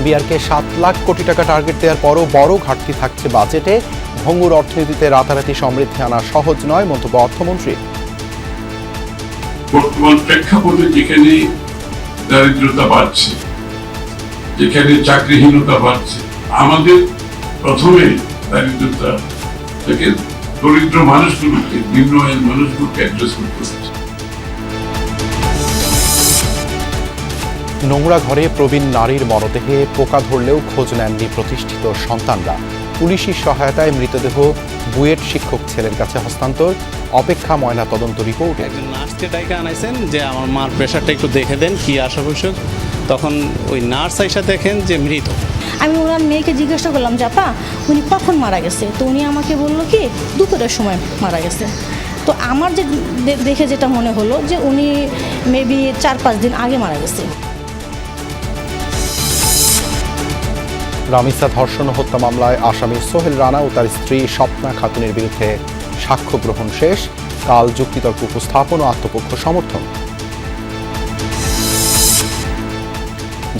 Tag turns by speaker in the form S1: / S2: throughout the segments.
S1: এনবিআরকে 7 লাখ কোটি টাকা টার্গেট দেওয়ার পরও বড় ঘাটতি থাকছে বাজেটে। ভঙ্গুর অর্থনীতিতে রাতারাতি সমৃদ্ধি আনা সহজ নয়, মন্তব্য অর্থমন্ত্রী।
S2: বর্তমান প্রেক্ষাপটে যেখানে দারিদ্রতা বাড়ছে, যেখানে চাকরিহীনতা বাড়ছে, আমাদের প্রথমে দারিদ্রতা থেকে দরিদ্র মানুষগুলোকে, নিম্ন আয়ের মানুষগুলোকে অ্যাড্রেস করতে হচ্ছে।
S1: নোংরা ঘরে প্রবীণ নারীর মরদেহে পোকা ধরলেও খোঁজ নেননি প্রতিষ্ঠিত সন্তানরা। পুলিশি সহায়তায় মৃতদেহ বুয়েট শিক্ষক ছেলের কাছে হস্তান্তর, অপেক্ষা ময়না তদন্ত রিপোর্ট।
S3: একজন নার্সকে ডাইকা আনাইছেন যে আমার মার প্রেশারটা একটু দেখে দেন কি আশা অসুখ। তখন ওই নার্স আইসা দেখেন যে মৃত।
S4: আমি ওনার মেয়েকে জিজ্ঞাসা করলাম যে আপা উনি কখন মারা গেছে, তো উনি আমাকে বললো কি দুপুরের সময় মারা গেছে। তো আমার যে দেখে যেটা মনে হলো যে উনি মেবি 4-5 দিন আগে মারা গেছে।
S1: রামিসা ধর্ষণ ও হত্যা মামলায় আসামি সোহেল রানা ও তার স্ত্রী স্বপ্না খাতুনের বিরুদ্ধে সাক্ষ্য গ্রহণ শেষ। কাল যুক্তিতর্ক উপস্থাপন ও আত্মপক্ষ সমর্থন।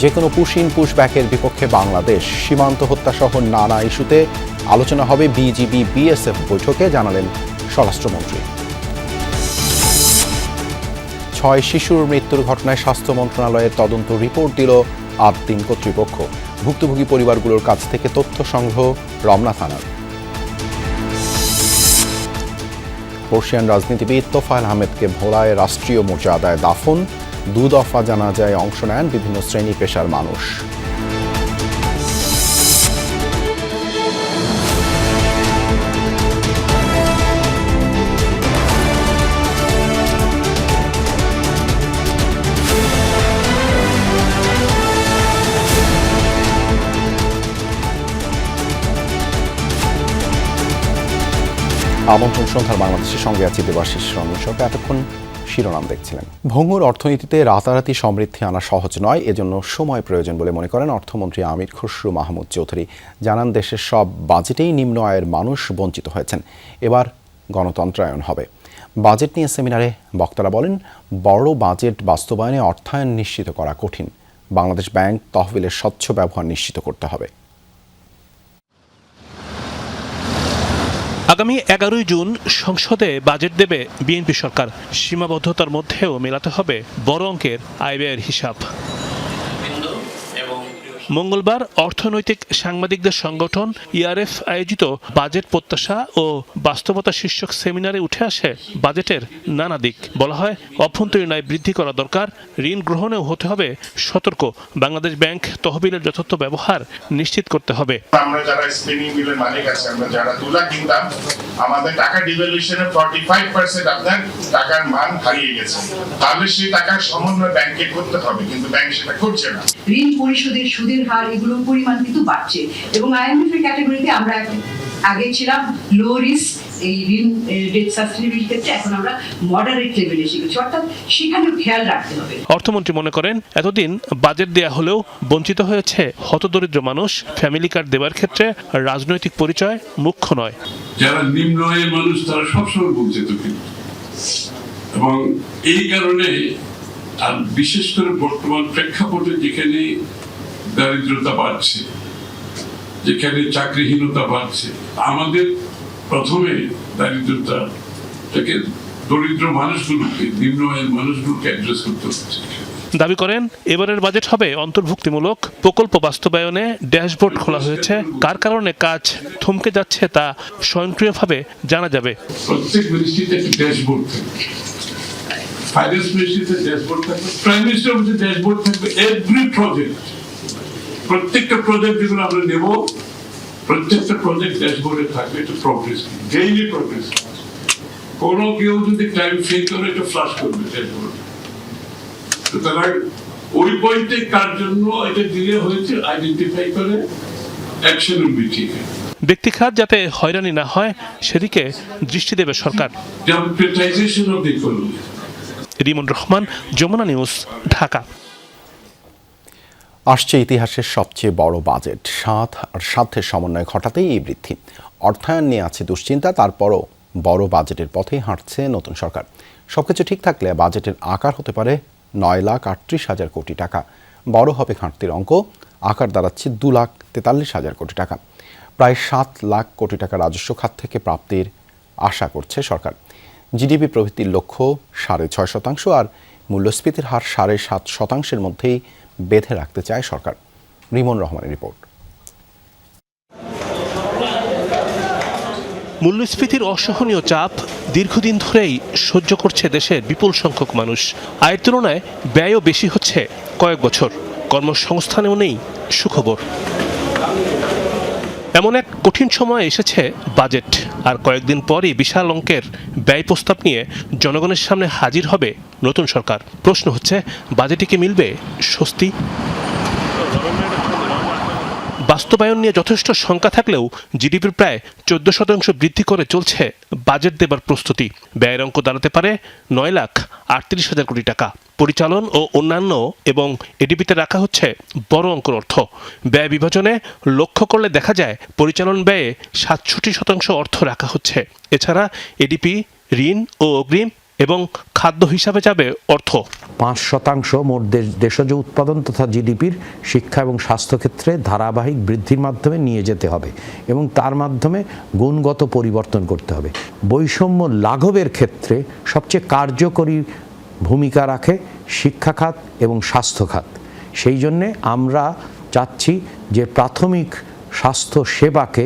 S1: যে কোনো পুশিন পুশব্যাকের বিপক্ষে বাংলাদেশ। সীমান্ত হত্যাসহ নানা ইস্যুতে আলোচনা হবে বিজিবি বিএসএফ বৈঠকে, জানালেন স্বরাষ্ট্রমন্ত্রী। 6 শিশুর মৃত্যুর ঘটনায় স্বাস্থ্য মন্ত্রণালয়ের তদন্ত রিপোর্ট দিল আবদিন কর্তৃপক্ষ। ভুক্তভোগী পরিবারগুলোর কাছ থেকে তথ্য সংগ্রহ রমনা থানার। বর্ষিয়ান রাজনীতিবিদ তোফায়েল আহমেদকে ভোলায় রাষ্ট্রীয় মর্যাদায় দাফন। 2 দফা জানাজায় অংশ নেন বিভিন্ন শ্রেণী পেশার মানুষ। আমন্ত্রণ সন্ধ্যার বাংলাদেশের সঙ্গে আছি দেবাশিস রমেশক। এতক্ষণ শিরোনাম দেখছিলেন। ভঙ্গুর অর্থনীতিতে রাতারাতি সমৃদ্ধি আনা সহজ নয়, এজন্য সময় প্রয়োজন বলে মনে করেন অর্থমন্ত্রী আমির খসরু মাহমুদ চৌধুরী। জানান দেশের সব বাজেটেই নিম্ন আয়ের মানুষ বঞ্চিত হয়েছেন, এবার গণতন্ত্রায়ন হবে। বাজেট নিয়ে সেমিনারে বক্তারা বলেন, বড় বাজেট বাস্তবায়নে অর্থায়ন নিশ্চিত করা কঠিন। বাংলাদেশ ব্যাংক তহবিলের স্বচ্ছ ব্যবহার নিশ্চিত করতে হবে।
S5: আগামী 11 জুন সংসদে বাজেট দেবে বিএনপি সরকার। সীমাবদ্ধতার মধ্যেও মেলাতে হবে বড় অঙ্কের আয় ব্যয়ের হিসাব। মঙ্গলবার অর্থনৈতিক সাংবাদিকদের সংগঠন ইআরএফ আয়োজিত বাজেট প্রত্যাশা ও বাস্তবতা শীর্ষক সেমিনারে উঠে আসে বাজেটের নানা দিক। বলা হয়, অভ্যন্তরীণ আয় বৃদ্ধি করা দরকার, ঋণ গ্রহণেও হতে হবে সতর্ক। বাংলাদেশ ব্যাংক তহবিলের যথার্থ ব্যবহার নিশ্চিত করতে হবে।
S6: আমরা যারা স্পিনিং মিলের মালিক আছে, আমরা যারা তুলা কিনতাম, আমাদের টাকা ডিভ্যালুয়েশনে 45% আপনার টাকার মান হারিয়ে গেছে। তাহলে সেই টাকার সমন্বয় ব্যাংকে করতে হবে, কিন্তু ব্যাংক সেটা করছে না।
S7: ঋণ পরিশোধের সুদের হার এগুলোর পরিমাণ কিন্তু বাড়ছে এবং আইএমএফ এর ক্যাটাগরিতে আমরা আগে ছিলাম লো রিস্ক এই ঋণ ডেট সাস্টেইনেবিলিটি ক্ষেত্রে, এখন আমরা মডারেট লেভেলে শিখেছি, অর্থাৎ সেখানেও খেয়াল রাখতে হবে।
S5: অর্থমন্ত্রী মনে করেন, এতদিন বাজেট দেয়া হলেও বঞ্চিত হয়েছে হতদরিদ্র মানুষ। ফ্যামিলি কার্ড দেওয়ার ক্ষেত্রে রাজনৈতিক পরিচয় মুখ্য নয়।
S2: যারা নিম্ন আয়ের মানুষ তারা সবসময় বঞ্চিত, কিন্তু এবং এই কারণে আর বিশেষ করে বর্তমান প্রেক্ষাপটে যেখানে দারিদ্রতা বাড়ছে, যেখানে চাকরিহীনতা বাড়ছে, আমাদের প্রথমে দারিদ্রতা থেকে দরিদ্র মানুষগুলোকে, নিম্ন আয়ের মানুষগুলোকে অ্যাড্রেস করতে হচ্ছে।
S5: দাবি করেন, এবারের বাজেট হবে অন্তর্ভুক্তিমূলক। প্রকল্প বাস্তবায়নে ড্যাশবোর্ড খোলা হয়েছে। কার কারণে কাজ থমকে যাচ্ছে তা স্বয়ংক্রিয়ভাবে জানা যাবে।
S2: প্রত্যেক মিনিস্ট্রিতে একটা ড্যাশবোর্ড থাকবে, ফাইন্যান্স মিনিস্ট্রিতে ড্যাশবোর্ড থাকবে, প্রাইম মিনিস্টার অফিসে ড্যাশবোর্ড থাকবে। এভরি প্রজেক্ট, প্রত্যেকটা প্রজেক্ট যেগুলো আমরা নেব, প্রত্যেকটা প্রজেক্ট ড্যাশবোর্ডে থাকবে। এটা প্রগ্রেস, ডেইলি প্রগ্রেস। কোনো কেউ যদি টাইম ফেল করে এটা ফ্লাশ করবে ড্যাশবোর্ড। সুতরাং ওই পয়েন্টে কার জন্য এটা দিলে হয়েছে আইডেন্টিফাই করে অ্যাকশন উইল ঠিক।
S5: ব্যক্তিখাত যাতে হয়রানি না হয় সেদিকে দৃষ্টি দেবে সরকার।
S2: Democratization of the economy.
S5: Rimon Rahman, Jamuna news, Dhaka.
S1: আসছে ইতিহাসের সবচেয়ে বড় বাজেট। স্বার্থের সমন্বয় ঘটাতেই এই বৃদ্ধি। অর্থায়ন নিয়ে আছে দুশ্চিন্তা, তারপরও বড় বাজেটের পথেই হাঁটছে নতুন সরকার। সবকিছু ঠিক থাকলে বাজেটের আকার হতে পারে 9,38,000 কোটি টাকা। বড় হবে ঘাটতির অঙ্ক। আকার দাঁড়াচ্ছে 2,43,000 কোটি টাকা। প্রায় 7 লাখ কোটি টাকা রাজস্ব খাত থেকে প্রাপ্তির আশা করছে সরকার। জিডিপি প্রবৃদ্ধির লক্ষ্য 6.5% আর মূল্যস্ফীতির হার 7.5%-এর মধ্যেই বেঁধে রাখতে চায় সরকার। রিমন রহমানের রিপোর্ট।
S5: মূল্যস্ফীতির অসহনীয় চাপ দীর্ঘদিন ধরেই সহ্য করছে দেশের বিপুল সংখ্যক মানুষ। আয়ের তুলনায় ব্যয়ও বেশি হচ্ছে কয়েক বছর। কর্মসংস্থানেও নেই সুখবর। এমন এক কঠিন সময় এসেছে বাজেট, আর কয়েকদিন পরই বিশাল অঙ্কের ব্যয় প্রস্তাব নিয়ে জনগণের সামনে হাজির হবে নতুন সরকার। প্রশ্ন হচ্ছে, বাজেটে কি মিলবে স্বস্তি? বাস্তবায়ন নিয়ে যথেষ্ট শঙ্কা থাকলেও জিডিপির প্রায় 14% বৃদ্ধি করে চলছে বাজেট দেবার প্রস্তুতি। ব্যয়ের অঙ্ক দাঁড়াতে পারে 9,38,000 কোটি টাকা। পরিচালন ও অন্যান্য এবং এডিপিতে রাখা হচ্ছে বড় অঙ্কের অর্থ। ব্যয় বিভাজনে লক্ষ্য করলে দেখা যায় পরিচালন ব্যয়ে 67% অর্থ রাখা হচ্ছে। এছাড়া এডিপি, ঋণ ও অগ্রিম এবং খাদ্য হিসাবে যাবে অর্থ।
S8: 5% মোট দেশজ উৎপাদন তথা জিডিপির শিক্ষা এবং স্বাস্থ্য ক্ষেত্রে ধারাবাহিক বৃদ্ধির মাধ্যমে নিয়ে যেতে হবে এবং তার মাধ্যমে গুণগত পরিবর্তন করতে হবে। বৈষম্য লাঘবের ক্ষেত্রে সবচেয়ে কার্যকরী ভূমিকা রাখে শিক্ষা খাত এবং স্বাস্থ্য খাত। সেই জন্যে আমরা চাচ্ছি যে প্রাথমিক স্বাস্থ্য সেবাকে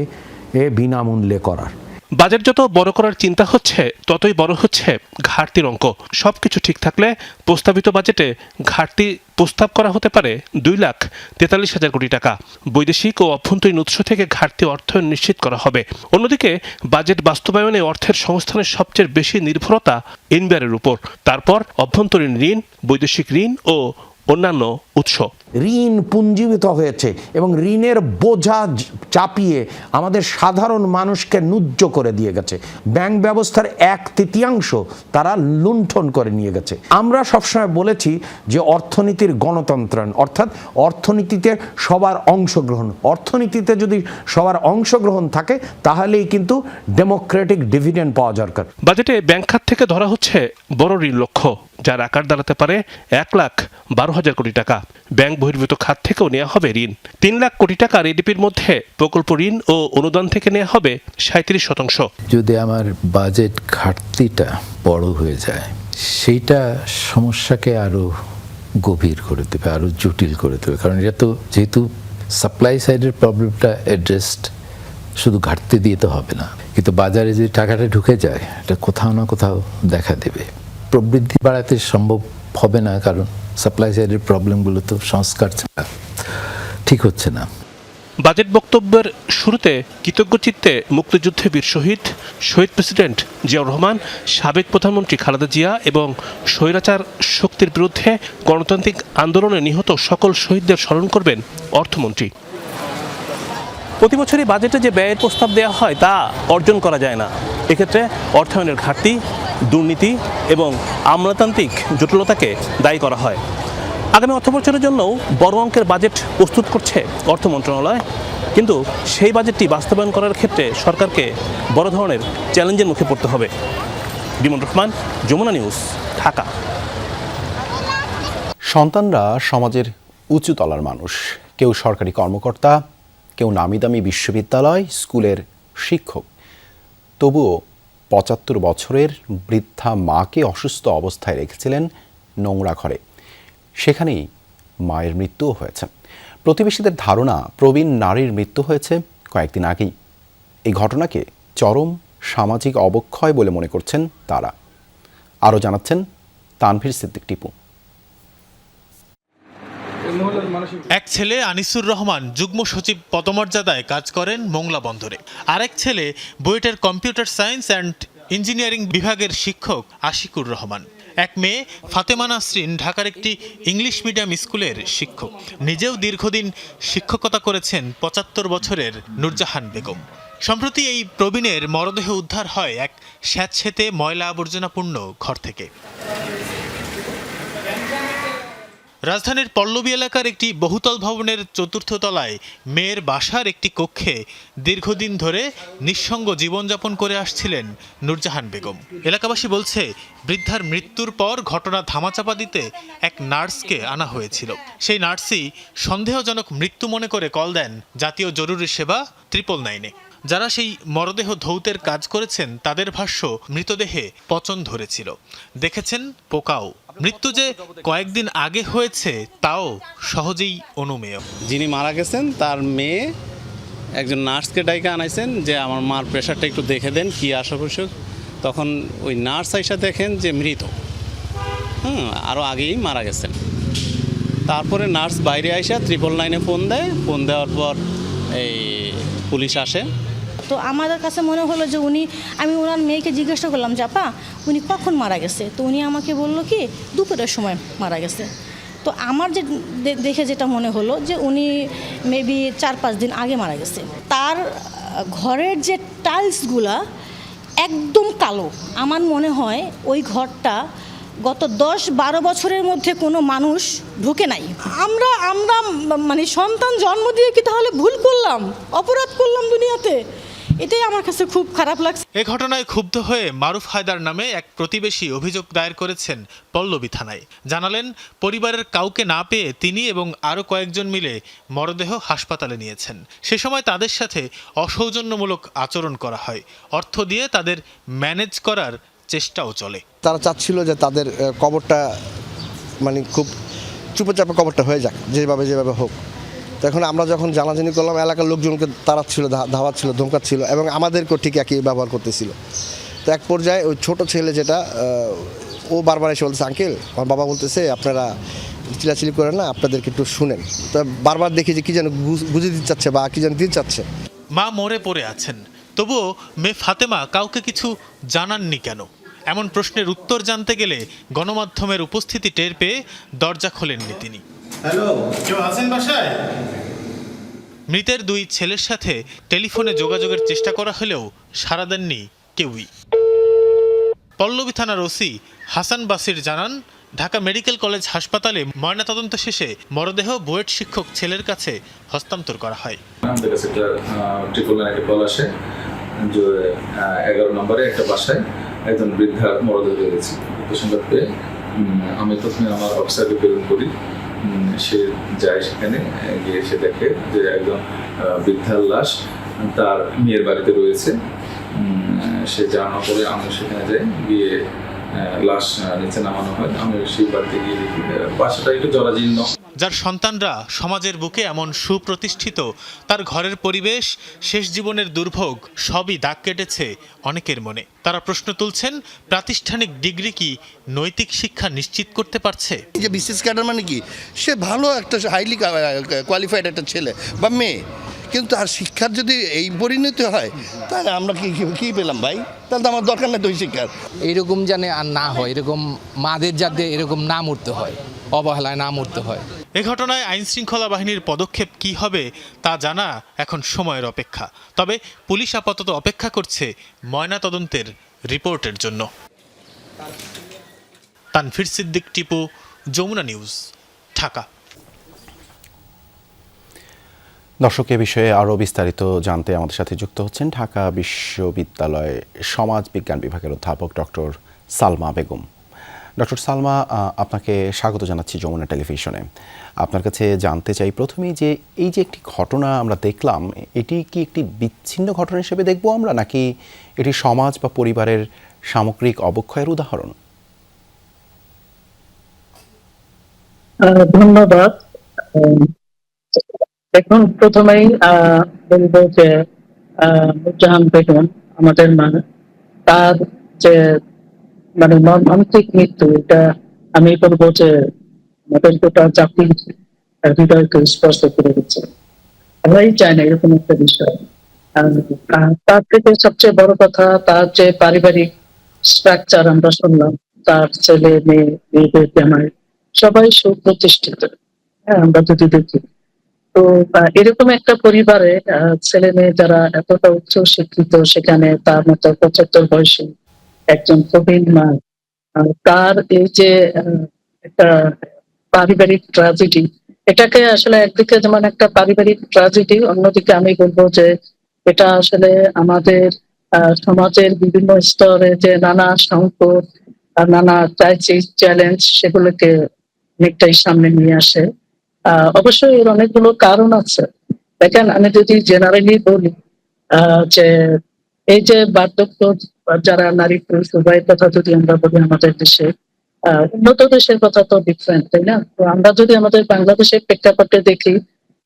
S8: বিনামূল্যে করার।
S5: বাজেট যত বড় করার চিন্তা হচ্ছে ততই বড় হচ্ছে ঘাটতির অঙ্ক। সবকিছু ঠিক থাকলে প্রস্তাবিত বাজেটে ঘাটতি প্রস্তাব করা হতে পারে 2,43,000 কোটি টাকা। বৈদেশিক ও অভ্যন্তরীণ উৎস থেকে ঘাটতি অর্থায়ন নিশ্চিত করা হবে। অন্যদিকে বাজেট বাস্তবায়নে অর্থের সংস্থানের সবচেয়ে বেশি নির্ভরতা এনবিআরের উপর, তারপর অভ্যন্তরীণ ঋণ, বৈদেশিক ঋণ ও অন্যান্য উৎস।
S8: ঋণ পুঞ্জীভূত হয়েছে এবং ঋণের বোঝা চাপিয়ে আমাদের সাধারণ মানুষকে নুজ্জ করে দিয়ে গেছে। ব্যাংক ব্যবস্থার 1/3 তারা লুণ্ঠন করে নিয়ে গেছে। আমরা সবসময় বলেছি যে অর্থনীতির গণতন্ত্রায়ন, অর্থাৎ অর্থনীতিতে সবার অংশগ্রহণ। অর্থনীতিতে যদি সবার অংশগ্রহণ থাকে তাহলেই কিন্তু ডেমোক্রেটিক ডিভিডেন্ড পাওয়া দরকার।
S5: বাজেটে ব্যাংক খাত থেকে ধরা হচ্ছে বড় ঋণ লক্ষ্য, যার আকার দাঁড়াতে পারে 1,12,000 কোটি টাকা। ব্যাংক বহির্ভূত খাত থেকেও নেওয়া হবে ঋণ। 3 লাখ কোটি টাকার এডিপির মধ্যে প্রকল্প ঋণ ও অনুদান থেকে নেওয়া হবে 37%।
S9: যদি আমার বাজেট ঘাটতিটা বড় হয়ে যায়, সেইটা সমস্যাকে আরো গভীর করে দেবে, আরো জটিল করে দেবে। কারণ এটা তো যেহেতু সাপ্লাই সাইডের প্রবলেমটা অ্যাড্রেসড, শুধু ঘাটতি দিয়ে তো হবে না, কিন্তু বাজারে যদি টাকাটা ঢুকে যায় এটা কোথাও না কোথাও দেখা দেবে। প্রবৃদ্ধি বাড়াতে সম্ভব হবে না, কারণ সাপ্লাই সাইডের প্রবলেমগুলো তো সংস্কার ছাড়া ঠিক হচ্ছে না।
S5: বাজেট বক্তব্যের শুরুতে কৃতজ্ঞ চিত্তে মুক্তিযুদ্ধে বীর শহীদ প্রেসিডেন্ট জিয়াউর রহমান, সাবেক প্রধানমন্ত্রী খালেদা জিয়া এবং স্বৈরাচার শক্তির বিরুদ্ধে গণতান্ত্রিক আন্দোলনে নিহত সকল শহীদদের স্মরণ করবেন অর্থমন্ত্রী। প্রতি বছরই বাজেটে যে ব্যয়ের প্রস্তাব দেওয়া হয় তা অর্জন করা যায় না। এক্ষেত্রে অর্থায়নের ঘাটতি, দুর্নীতি এবং আমলাতান্ত্রিক জটিলতাকে দায়ী করা হয়। আগামী অর্থবছরের জন্যও বড় অঙ্কের বাজেট প্রস্তুত করছে অর্থ মন্ত্রণালয়, কিন্তু সেই বাজেটটি বাস্তবায়ন করার ক্ষেত্রে সরকারকে বড় ধরনের চ্যালেঞ্জের মুখে পড়তে হবে। বিমন রহমান, যমুনা নিউজ, ঢাকা।
S1: সন্তানরা সমাজের উঁচু তলার মানুষ। কেউ সরকারি কর্মকর্তা, কেউ নামিদামি বিশ্ববিদ্যালয়, স্কুলের শিক্ষক। তবুও 75 বছরের বৃদ্ধা মাকে অসুস্থ অবস্থায় রেখেছিলেন নোংরা ঘরে। সেখানেই মায়ের মৃত্যুও হয়েছে। প্রতিবেশীদের ধারণা প্রবীণ নারীর মৃত্যু হয়েছে কয়েকদিন আগেই। এই ঘটনাকে চরম সামাজিক অবক্ষয় বলে মনে করছেন তারা। আরও জানাচ্ছেন তানভীর সিদ্দিক টিপু।
S10: এক ছেলে আনিসুর রহমান যুগ্ম সচিব পদমর্যাদায় কাজ করেন মোংলা বন্দরে। আরেক ছেলে বুয়েটের কম্পিউটার সায়েন্স অ্যান্ড ইঞ্জিনিয়ারিং বিভাগের শিক্ষক আশিকুর রহমান। এক মেয়ে ফাতেমা নাসরিন ঢাকার একটি ইংলিশ মিডিয়াম স্কুলের শিক্ষক। নিজেও দীর্ঘদিন শিক্ষকতা করেছেন 75 বছরের নূরজাহান বেগম। সম্প্রতি এই প্রবীণের মরদেহ উদ্ধার হয় এক স্যাঁতসেঁতে ময়লা আবর্জনাপূর্ণ ঘর থেকে। রাজধানীর পল্লবী এলাকার একটি বহুতল ভবনের চতুর্থ তলায় মেয়ের বাসার একটি কক্ষে দীর্ঘদিন ধরে নিঃসঙ্গ জীবনযাপন করে আসছিলেন নূরজাহান বেগম। এলাকাবাসী বলছে, বৃদ্ধার মৃত্যুর পর ঘটনা ধামাচাপা দিতে এক নার্সকে আনা হয়েছিল। সেই নার্সই সন্দেহজনক মৃত্যু মনে করে কল দেন জাতীয় জরুরি সেবা 999-এ। যারা সেই মরদেহ ধৌতের কাজ করেছেন তাদের ভাষ্য, মৃতদেহে পচন ধরেছিল, দেখেছেন পোকাও। মৃত্যু যে কয়েকদিন আগে হয়েছে তাও সহজেই অনুমেয়।
S3: যিনি মারা গেছেন তার মেয়ে একজন নার্সকে ডাইকা আনাইছেন যে আমার মার প্রেশারটা একটু দেখে দেন কী আশা অসুখ। তখন ওই নার্স আইসা দেখেন যে মৃত, আরও আগেই মারা গেছেন। তারপরে নার্স বাইরে আইসা 999-এ ফোন দেয়। ফোন দেওয়ার পর এই পুলিশ আসে।
S4: তো আমাদের কাছে মনে হলো যে আমি ওনার মেয়েকে জিজ্ঞাসা করলাম যে আপা উনি কখন মারা গেছে, তো উনি আমাকে বললো কি দুপুরের সময় মারা গেছে। তো আমার যে দেখে যেটা মনে হলো যে উনি মেবি 4-5 দিন আগে মারা গেছে। তার ঘরের যে টাইলসগুলা একদম কালো। আমার মনে হয় ওই ঘরটা গত 10-12 বছরের মধ্যে কোনো মানুষ ঢুকে নাই। আমরা মানে সন্তান জন্ম দিয়ে কি তাহলে ভুল করলাম, অপরাধ করলাম দুনিয়াতে? এটাই আমার কাছে খুব খারাপ লাগছে।
S10: এ ঘটনায় ক্ষুব্ধ হয়ে মারুফ হায়দার নামে এক প্রতিবেশী অভিযোগ দায়ের করেছেন পল্লবী থানায়। জানালেন, পরিবারের কাউকে না পেয়ে তিনি এবং আরও কয়েকজন মিলে মরদেহ হাসপাতালে নিয়েছেন। সে সময় তাদের সাথে অসৌজন্যমূলক আচরণ করা হয়। অর্থ দিয়ে তাদের ম্যানেজ করার চেষ্টাও চলে।
S11: তারা চাচ্ছিল যে তাদের কবরটা মানে খুব চুপচাপে কবরটা হয়ে যাক, যেভাবে হোক। তো এখন আমরা যখন জানাজানি করলাম, এলাকার লোকজনকে তাড়াচ্ছিল, ধাওয়াচ্ছিল, ধমকাচ্ছিল এবং আমাদেরকেও ঠিক একই ব্যবহার করতেছিল। তো এক পর্যায়ে ওই ছোট ছেলে যেটা, ও বারবার এসে বলতেছে, আঙ্কেল আমার বাবা বলতেছে আপনারা চিলাচিলি করেন না, আপনাদেরকে একটু শুনেন। তো বারবার দেখি যে কী যেন বুঝিয়ে দিতে চাচ্ছে বা কী যেন দিতে চাচ্ছে।
S10: মা মরে পড়ে আছেন, তবুও মেয়ে ফাতেমা কাউকে কিছু জানাননি কেন? এমন প্রশ্নের উত্তর জানতে গেলে গণমাধ্যমের উপস্থিতি টের পেয়ে দরজা খোলেননি তিনি।
S12: হ্যালো, কেউ আছেন বাসায়?
S10: মৃতের 2 ছেলের সাথে টেলিফোনে যোগাযোগের চেষ্টা করা হলেও সাড়া দেননি কেউই। পল্লবী থানার ওসি হাসান বাসির জানান, ঢাকা মেডিকেল কলেজ হাসপাতালে ময়নাতদন্ত শেষে মরদেহ বুয়েট শিক্ষক ছেলের কাছে হস্তান্তর করা হয়।
S13: আমাদের কাছে একটা 999 কল আসে যে 11 নম্বরে একটা বাসায় একজন বৃদ্ধার মরদেহ রয়েছে। সংবাদ পেয়ে আমি প্রথমে আমার অফিসারকে প্রেরণ করি। সে যায়, সেখানে গিয়ে সে দেখে যে একজন বৃদ্ধার লাশ তার মেয়ের বাড়িতে রয়েছে। সে জানার পরে আমি সেখানে যাই, গিয়ে লাশ নিচে নামানো হয়। আমি সেই বাড়িতে গিয়ে দেখি বাসাটা একটু জরাজীর্ণ।
S10: যার সন্তানরা সমাজের বুকে এমন সুপ্রতিষ্ঠিত, তার ঘরের পরিবেশ, শেষ জীবনের দুর্ভোগ সবই দাগ কেটেছে অনেকের মনে। তারা প্রশ্ন তুলছেন, প্রাতিষ্ঠানিক ডিগ্রি কি নৈতিক শিক্ষা নিশ্চিত করতে পারছে?
S11: যে বিসিএস ক্যাডার মানে কি, সে ভালো একটা হাইলি কোয়ালিফাইড একটা ছেলে বা মেয়ে, কিন্তু তার শিক্ষার যদি এই পরিণতি হয় তাহলে আমরা কি পেলাম ভাই? তাহলে তো আমার দরকার নেই তো শিক্ষার।
S14: এইরকম জানে আর না হয়, এরকম মাদের যাতে এরকম না মরতে হয়, অবহেলায় না মরতে হয়।
S10: এ ঘটনায় আইন শৃঙ্খলা বাহিনীর পদক্ষেপ কি হবে তা জানা এখন সময়ের অপেক্ষা। তবে পুলিশ আপাতত অপেক্ষা করছে ময়নাতদন্তের রিপোর্টের জন্য। তানফির সিদ্দিক, টিপু, যমুনা নিউজ, ঢাকা।
S1: দর্শক, এ বিষয়ে আরও বিস্তারিত জানতে আমাদের সাথে যুক্ত হচ্ছেন ঢাকা বিশ্ববিদ্যালয় সমাজ বিজ্ঞান বিভাগের অধ্যাপক ডক্টর সালমা বেগম। ডক্টর সালমা, আপনাকে স্বাগত জানাচ্ছি যমুনা টেলিভিশনে। আপনার কাছে জানতে চাই প্রথমেই যে এই যে একটি ঘটনা আমরা দেখলাম, এটি কি একটি বিচ্ছিন্ন ঘটনা হিসেবে দেখব আমরা, নাকি এটি সমাজ বা পরিবারের সামগ্রিক অবক্ষয়ের উদাহরণ?
S15: ধন্যবাদ। এখন প্রথমেই বলবো যে নূরজাহান বেগম আমাদের মা, তার যে মানে মর্মান্তিক মৃত্যু, এটা আমি বলবো যে আমাদের গোটা জাতির হৃদয়কে স্পর্শ করে দিচ্ছে। আমরাই চাই না এরকম একটা বিষয়। তার থেকে সবচেয়ে বড় কথা, তার যে পারিবারিক স্ট্রাকচার আমরা শুনলাম, তার ছেলে মেয়েদের জামাই সবাই সুপ্রতিষ্ঠিত। হ্যাঁ, আমরা যদি দেখি তো এরকম একটা পরিবারে ছেলে মেয়ে যারা এতটা উচ্চ শিক্ষিত, সেখানে তার মতো 75 বয়সী একজন প্রবীণ মা, তার এই যে একটা পারিবারিক ট্র্যাজেডি, এটাকে আসলে একদিকে যেমন একটা পারিবারিক ট্র্যাজেডি, অন্যদিকে আমি বলবো যে এটা আসলে আমাদের সমাজের বিভিন্ন স্তরে যে নানা সংকট আর নানা ক্রাইসিস চ্যালেঞ্জ সেগুলোকে অনেকটাই সামনে নিয়ে আসে। অবশ্যই এর অনেকগুলো কারণ আছে। দেখেন, আমি যদি জেনারেলি বলি যে এই যে বার্ধক্য, যারা নারী পুরুষ উভয়ের কথা যদি আমরা বলি আমাদের দেশে, উন্নত দেশের কথা তো ডিফারেন্ট, তাই না? তো আমরা যদি আমাদের বাংলাদেশের প্রেক্ষাপটে দেখি,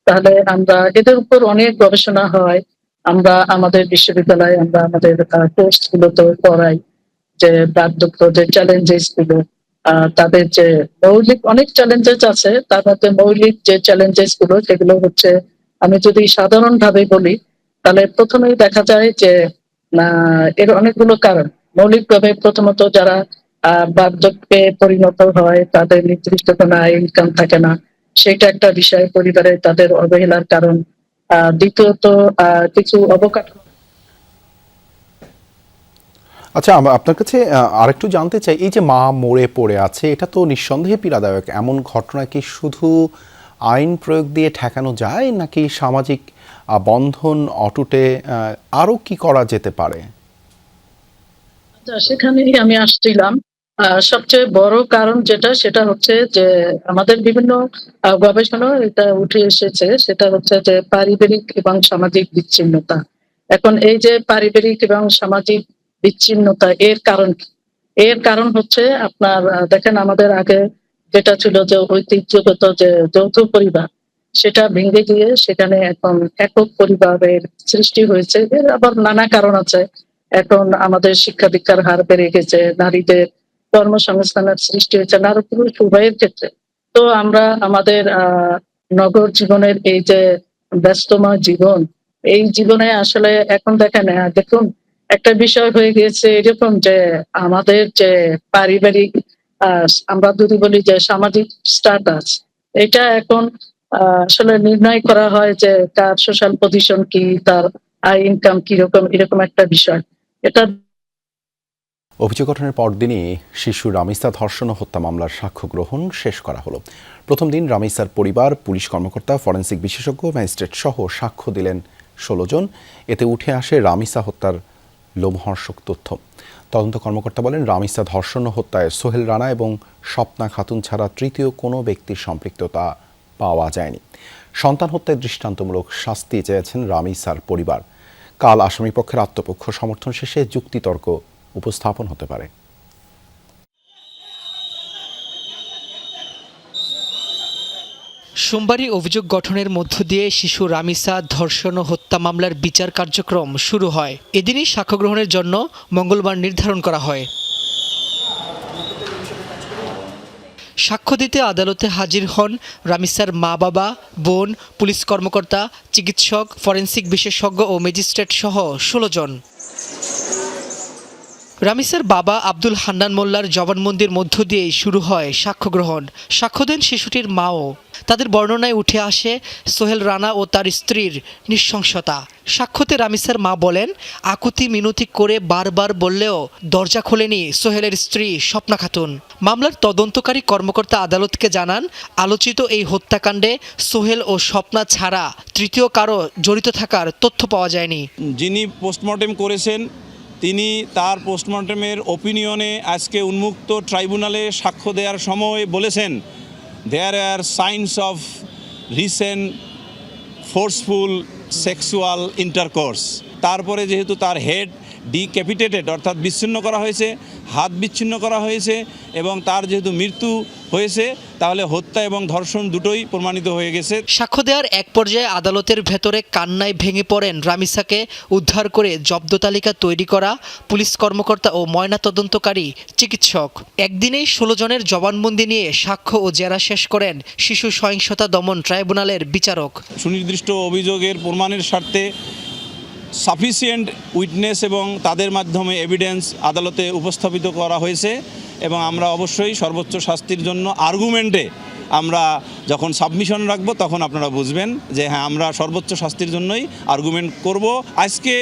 S15: তাহলে আমরা এদের উপর অনেক গবেষণা হয়। আমরা আমাদের বিশ্ববিদ্যালয়ে আমরা আমাদের কোর্স গুলোতে পড়াই যে বার্ধক্য যে চ্যালেঞ্জেস গুলো, তাদের যে মৌলিক অনেক চ্যালেঞ্জেস আছে, তার মধ্যে মৌলিক যে চ্যালেঞ্জেস গুলো সেগুলো হচ্ছে, আমি যদি সাধারণ ভাবে বলি, তাহলে প্রথমেই দেখা যায় যে এর অনেকগুলো কারণ। মৌলিকভাবে প্রথমত যারা বার্ধক্যে পরিণত হয় তাদের নির্দিষ্ট কোনো ইনকাম থাকে না, সেটা একটা বিষয়, পরিবারে তাদের অবহেলার কারণ। দ্বিতীয়ত কিছু অবকাঠামো।
S1: আচ্ছা, আপনার কাছে আরেকটু জানতে চাই, এই যে মা মরে পড়ে আছে, এটা তো নিঃসন্দেহে পীড়াদায়ক। এমন ঘটনা কি শুধু আইন প্রয়োগ দিয়ে ঠেকানো যায়, নাকি সামাজিক বন্ধন অটুটে আরো কি করা যেতে পারে?
S15: সেখানেই আমি আসছিলাম। সবচেয়ে বড় কারণ যেটা, সেটা হচ্ছে যে আমাদের বিভিন্ন গবেষণা এটা উঠে এসেছে, সেটা হচ্ছে যে পারিবারিক এবং সামাজিক বিচ্ছিন্নতা। এখন এই যে পারিবারিক এবং সামাজিক বিচ্ছিন্নতা, এর কারণ কি? এর কারণ হচ্ছে আপনার দেখেন, আমাদের আগে যেটা ছিল যে ঐতিহ্যগত যে যৌথ পরিবার, সেটা ভেঙে গিয়ে সেখানে এখন একক পরিবারের সৃষ্টি হয়েছে। এর আবার নানা কারণ আছে। এখন আমাদের শিক্ষা দীক্ষার হার বেড়ে গেছে, নারীদের কর্মসংস্থানের সৃষ্টি হয়েছে নারী পুরুষ উভয়ের ক্ষেত্রে। তো আমরা আমাদের নগর জীবনের এই যে ব্যস্তময় জীবন, এই জীবনে আসলে এখন দেখুন একটা বিষয় হয়ে গিয়েছে এরকম যে আমাদের যে পারিবারিক আমরা যদি বলি যে সামাজিক স্ট্যাটাস, এটা এখন আসলে নির্ণয় করা হয় যে তার সোশ্যাল পজিশন কি, তার আয় ইনকাম কিরকম, এরকম একটা বিষয়। এটা
S1: অভিযোগ গঠনের পরদিনই শিশু রামিসা ধর্ষণ ও হত্যা মামলার সাক্ষ্য গ্রহণ শেষ করা হলো। প্রথম দিন রামিসার পরিবার, পুলিশ কর্মকর্তা, ফরেনসিক বিশেষজ্ঞ, ম্যাজিস্ট্রেট সহ সাক্ষ্য দিলেন 16 জন। এতে উঠে আসে রামিসা হত্যার লোমহর্ষক তথ্য। তদন্ত কর্মকর্তা বলেন, রামিসা ধর্ষণ ও হত্যায় সোহেল রানা এবং স্বপ্না খাতুন ছাড়া তৃতীয় কোনো ব্যক্তির সম্পৃক্ততা পাওয়া যায়নি। সন্তান হত্যায় দৃষ্টান্তমূলক শাস্তি চেয়েছেন রামিসার পরিবার। কাল আসামিপক্ষের আত্মপক্ষ সমর্থন শেষে যুক্তিতর্ক উপস্থাপন হতে পারে।
S16: সোমবারই অভিযোগ গঠনের মধ্য দিয়ে শিশু রামিসা ধর্ষণ ও হত্যা মামলার বিচার কার্যক্রম শুরু হয়। এদিনই সাক্ষ্য গ্রহণের জন্য মঙ্গলবার নির্ধারণ করা হয়। সাক্ষ্য দিতে আদালতে হাজির হন রামিসার মা, বাবা, বোন, পুলিশ কর্মকর্তা, চিকিৎসক, ফরেনসিক বিশেষজ্ঞ ও ম্যাজিস্ট্রেট সহ 16 জন। রামিসার বাবা আব্দুল হান্নান মোল্লার জবানবন্দির মধ্য দিয়েই শুরু হয় সাক্ষ্য গ্রহণ। সাক্ষ্য দেন শিশুটির মাও। তাদের বর্ণনায় উঠে আসে সোহেল রানা ও তার স্ত্রীর নৃশংসতা। সাক্ষ্যতে রামিসার মা বলেন, আকুতি মিনতি করে বারবার বললেও দরজা খোলেনি সোহেলের স্ত্রী স্বপ্না খাতুন। মামলার তদন্তকারী কর্মকর্তা আদালতকে জানান, আলোচিত এই হত্যাকাণ্ডে সোহেল ও স্বপ্না ছাড়া তৃতীয় কারো জড়িত থাকার তথ্য পাওয়া যায়নি।
S17: যিনি পোস্টমর্টেম করেছেন তিনি তার পোস্টমর্টেমের ওপিনিয়নে আজকে উন্মুক্ত ট্রাইব্যুনালে সাক্ষ্য দেওয়ার সময় বলেছেন, there are signs of recent forceful sexual intercourse. তারপরে যেহেতু তার হেড ডিক্যাপিটেটেড অর্থাৎ বিচ্ছিন্ন করা হয়েছে, হাত বিচ্ছিন্ন করা হয়েছে এবং তার যেহেতু মৃত্যু হয়েছে, তাহলে হত্যা এবং ধর্ষণ দুটোই প্রমাণিত হয়ে গেছে।
S16: সাক্ষ্য দেওয়ার এক পর্যায়ে আদালতের ভেতরে কান্নায় ভেঙে পড়েন রামিসাকে উদ্ধার করে জব্দ তালিকা তৈরি করা পুলিশ কর্মকর্তা ও ময়নাতদন্তকারী চিকিৎসক। একদিনেই 16 জনের জবানবন্দি নিয়ে সাক্ষ্য ও জেরা শেষ করেন শিশু সহিংসতা দমন ট্রাইব্যুনালের বিচারক।
S17: সুনির্দিষ্ট অভিযোগের প্রমাণের স্বার্থে সাফিসিয়েন্ট উইটনেস এবং তাদের মাধ্যমে এভিডেন্স আদালতে উপস্থাপিত করা হয়েছে এবং আমরা অবশ্যই সর্বোচ্চ শাস্তির জন্য আর্গুমেন্টে আমরা যখন সাবমিশন রাখবো তখন আপনারা বুঝবেন যে হ্যাঁ আমরা সর্বোচ্চ শাস্তির জন্যই আর্গুমেন্ট করব আজকে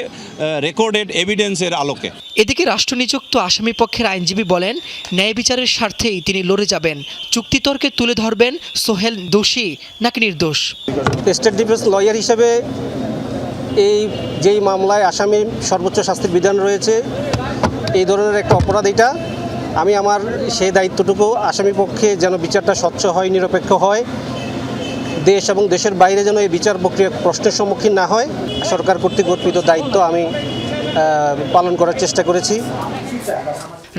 S17: রেকর্ডেড এভিডেন্সের আলোকে।
S16: এদিকে রাষ্ট্রনিযুক্ত আসামি পক্ষের আইনজীবী বলেন, ন্যায় বিচারের স্বার্থেই তিনি লড়ে যাবেন। চুক্তিতর্কে তুলে ধরবেন সোহেল দোষী নাকি নির্দোষ।
S18: স্টেট ডিফেন্স লয়ার হিসেবে যেই মামলায় আসামির সর্বোচ্চ শাস্তির বিধান রয়েছে, এই ধরনের একটা অপরাধ এটা, আমি আমার সেই দায়িত্বটুকু আসামি পক্ষে যেন বিচারটা স্বচ্ছ হয়, নিরপেক্ষ হয়, দেশ এবং দেশের বাইরে যেন এই বিচার প্রক্রিয়া প্রশ্নের সম্মুখীন না হয়, সরকার কর্তৃক অর্পিত দায়িত্ব আমি পালন করার চেষ্টা করেছি।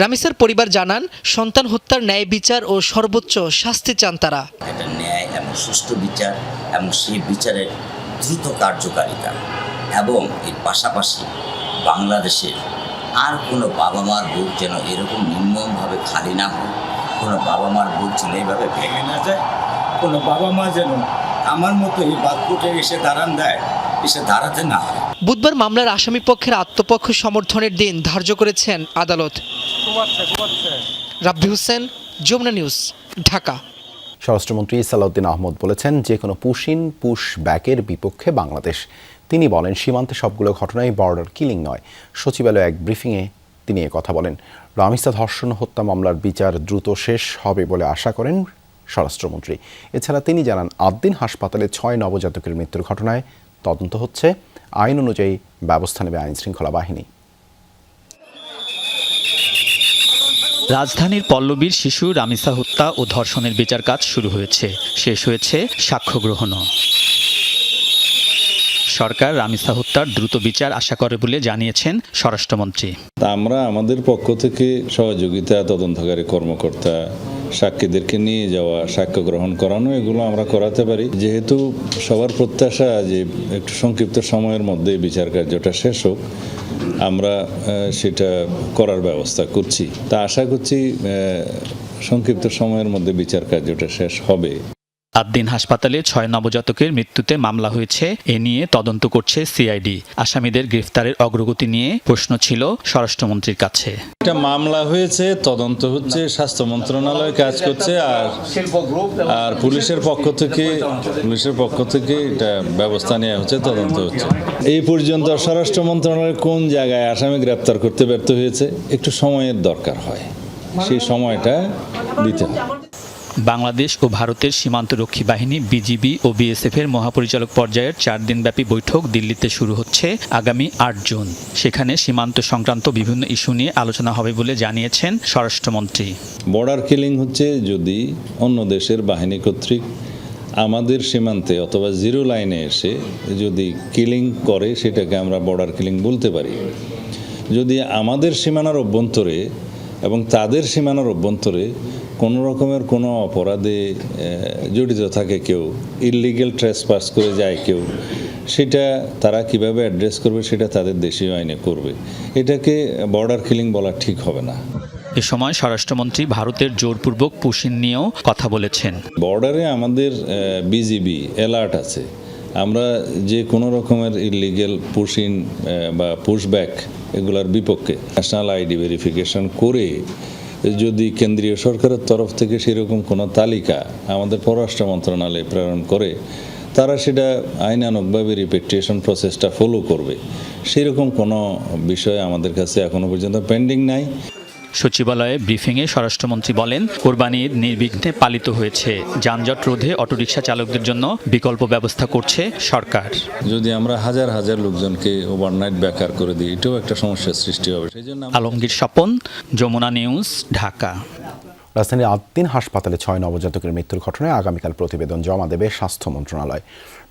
S16: রামিসার পরিবার জানান, সন্তান হত্যার ন্যায় বিচার ও সর্বোচ্চ শাস্তি চান তারা।
S19: এটা ন্যায় এবং সুষ্ঠু বিচার এবং সেই বিচারের দ্রুত কার্যকারিতা, এবং এর পাশাপাশি বাংলাদেশের আর কোনো বাবা মার বুক যেন এরকম নির্মমভাবে খালি না হয়, কোনো বাবা মার বুক যেন এইভাবে ভেঙে না যায়, কোনো বাবা মা যেন আমার মতো এই বাদপুটে এসে দাঁড়াতে না হয়।
S16: বুধবার মামলার আসামি পক্ষের আত্মপক্ষ সমর্থনের দিন ধার্য করেছেন আদালত। রাব্বি হোসেন, যমুনা নিউজ, ঢাকা।
S1: স্বরাষ্ট্রমন্ত্রী সালাউদ্দিন আহমদ বলেছেন, যে কোনো পুশ ব্যাকের বিপক্ষে বাংলাদেশ। তিনি বলেন, সীমান্তে সবগুলো ঘটনাই বর্ডার কিলিং নয়। সচিবালয়ে এক ব্রিফিংয়ে তিনি কথা বলেন। রামিসা ধর্ষণ হত্যা মামলার বিচার দ্রুত শেষ হবে বলে আশা করেন স্বরাষ্ট্রমন্ত্রী। এছাড়া তিনি জানান, আদ্দিন হাসপাতালে 6 নবজাতকের মৃত্যুর ঘটনায় তদন্ত হচ্ছে। আইন অনুযায়ী ব্যবস্থা নেবে আইনশৃঙ্খলা বাহিনী।
S20: রাজধানীর পল্লবীর শিশু রামিসা হত্যা ও ধর্ষণের বিচার কাজ শুরু হয়েছে, শেষ হয়েছে সাক্ষ্য গ্রহণও। সরকার রামিসা হত্যার দ্রুত বিচার আশা করে বলে জানিয়েছেন স্বরাষ্ট্রমন্ত্রী।
S21: আমরা আমাদের পক্ষ থেকে সহযোগিতা, তদন্তকারী কর্মকর্তা, সাক্ষীদেরকে নিয়ে যাওয়া, সাক্ষ্য গ্রহণ করানো, এগুলো আমরা করাতে পারি। যেহেতু সবার প্রত্যাশা যে একটু সংক্ষিপ্ত সময়ের মধ্যে বিচার কার্যটা শেষ হোক, আমরা সেটা করার ব্যবস্থা করছি। তা আশা করছি সংক্ষিপ্ত সময়ের মধ্যে বিচার কার্যটা শেষ হবে।
S20: আদ্দিন হাসপাতালে 6 নবজাতকের মৃত্যুতে মামলা হয়েছে, এ নিয়ে তদন্ত করছে সিআইডি। আসামিদের গ্রেফতারের অগ্রগতি নিয়ে প্রশ্ন ছিল স্বরাষ্ট্রমন্ত্রীর কাছে।
S21: এটা মামলা হয়েছে, তদন্ত হচ্ছে, স্বাস্থ্য মন্ত্রণালয় কাজ করছে, আর পুলিশের পক্ষ থেকে এটা ব্যবস্থা নেওয়া হচ্ছে, তদন্ত হচ্ছে। এই পর্যন্ত স্বরাষ্ট্র মন্ত্রণালয় কোন জায়গায় আসামি গ্রেফতার করতে ব্যর্থ হয়েছে, একটু সময়ের দরকার হয়, সেই সময়টা দিতে হবে।
S20: বাংলাদেশ ও ভারতের সীমান্তরক্ষী বাহিনী বিজিবি ও বিএসএফ এর মহাপরিচালক পর্যায়ের 4 দিনব্যাপী বৈঠক দিল্লিতে শুরু হচ্ছে আগামী 8 জুন। সেখানে সীমান্ত সংক্রান্ত বিভিন্ন ইস্যু নিয়ে আলোচনা হবে বলে জানিয়েছেন স্বরাষ্ট্রমন্ত্রী।
S21: বর্ডার কিলিং হচ্ছে যদি অন্য দেশের বাহিনী কর্তৃক আমাদের সীমান্তে অথবা জিরো লাইনে এসে যদি কিলিং করে, সেটাকে আমরা বর্ডার কিলিং বলতে পারি। যদি আমাদের সীমানার অভ্যন্তরে এবং তাদের সীমানার অভ্যন্তরে কোনো রকমের কোনো অপরাধে জড়িত থাকে কেউ, ইললিগ্যাল ট্রেসপাস করে যায় কেউ, সেটা তারা কিভাবে অ্যাড্রেস করবে সেটা তাদের দেশীয় আইনে করবে। এটাকে বর্ডার কিলিং বলা ঠিক হবে না।
S20: এ সময় স্বরাষ্ট্রমন্ত্রী ভারতের জোরপূর্বক পুশিং নিয়েও কথা বলেছেন।
S21: বর্ডারে আমাদের বিজিবি অ্যালার্ট আছে। আমরা যে কোনো রকমের ইললিগ্যাল পুশিং বা পুশব্যাক এগুলোর বিপক্ষে ন্যাশনাল আইডি ভেরিফিকেশন করে যদি কেন্দ্রীয় সরকারের তরফ থেকে সেরকম কোনো তালিকা আমাদের পররাষ্ট্র মন্ত্রণালয়ে প্রেরণ করে, তারা সেটা আইনানুগভাবে রিপেট্রিয়েশন প্রসেসটা ফলো করবে। সেরকম কোনো বিষয় আমাদের কাছে এখনো পর্যন্ত পেন্ডিং নাই।
S20: সচিবালয়ে ব্রিফিংয়ে স্বরাষ্ট্রমন্ত্রী বলেন, কোরবানি ঈদ নির্বিঘ্নে পালিত হয়েছে। যানজট রোধে অটোরিকশা চালকদের জন্য বিকল্প ব্যবস্থা করছে সরকার।
S21: যদি আমরা হাজার হাজার লোকজনকে ওভারনাইট বেকার করে দিই, এটাও একটা সমস্যার সৃষ্টি হবে। সেই জন্য
S20: আলমগীর স্বপন, যমুনা নিউজ, ঢাকা।
S1: রাজধানীর আদ্দিন হাসপাতালে 6 নবজাতকের মৃত্যুর ঘটনায় আগামীকাল প্রতিবেদন জমা দেবে স্বাস্থ্য মন্ত্রণালয়।